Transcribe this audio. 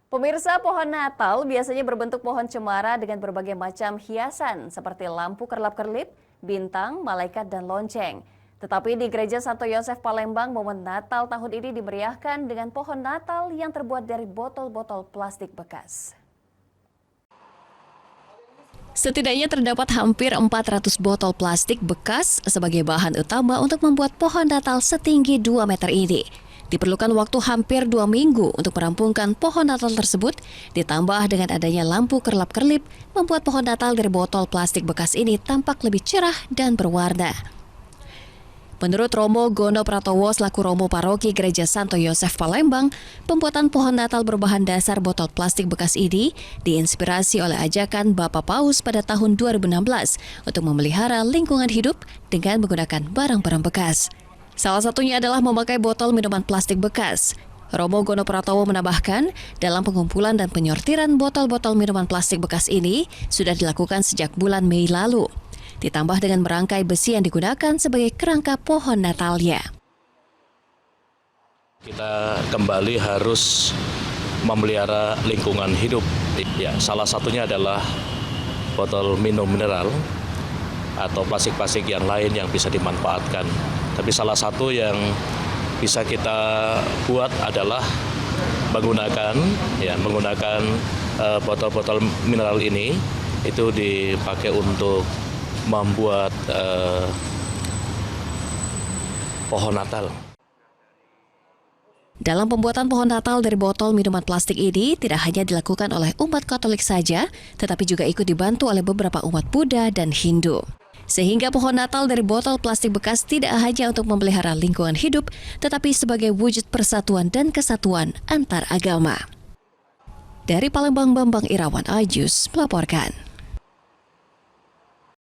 Pemirsa, pohon Natal biasanya berbentuk pohon cemara dengan berbagai macam hiasan seperti lampu kerlap-kerlip, bintang, malaikat, dan lonceng. Tetapi di Gereja Santo Yosef Palembang, momen Natal tahun ini dimeriahkan dengan pohon Natal yang terbuat dari botol-botol plastik bekas. Setidaknya terdapat hampir 400 botol plastik bekas sebagai bahan utama untuk membuat pohon Natal setinggi 2 meter ini. Diperlukan waktu hampir 2 minggu untuk merampungkan pohon Natal tersebut, ditambah dengan adanya lampu kerlap-kerlip, membuat pohon Natal dari botol plastik bekas ini tampak lebih cerah dan berwarna. Menurut Romo Gono Pratowo selaku Romo Paroki Gereja Santo Yosef Palembang, pembuatan pohon Natal berbahan dasar botol plastik bekas ini diinspirasi oleh ajakan Bapak Paus pada tahun 2016 untuk memelihara lingkungan hidup dengan menggunakan barang-barang bekas. Salah satunya adalah memakai botol minuman plastik bekas. Romo Gono Pratowo menambahkan, dalam pengumpulan dan penyortiran botol-botol minuman plastik bekas ini sudah dilakukan sejak bulan Mei lalu. Ditambah dengan merangkai besi yang digunakan sebagai kerangka pohon Natalnya. Kita kembali harus memelihara lingkungan hidup. Ya, salah satunya adalah botol minum mineral atau plastik-plastik yang lain yang bisa dimanfaatkan. Tapi salah satu yang bisa kita buat adalah menggunakan botol-botol mineral ini itu dipakai untuk membuat pohon Natal. Dalam pembuatan pohon Natal dari botol minuman plastik ini tidak hanya dilakukan oleh umat Katolik saja, tetapi juga ikut dibantu oleh beberapa umat Buddha dan Hindu. Sehingga pohon Natal dari botol plastik bekas tidak hanya untuk memelihara lingkungan hidup, tetapi sebagai wujud persatuan dan kesatuan antar agama. Dari Palembang, Bambang Irawan Ajus melaporkan.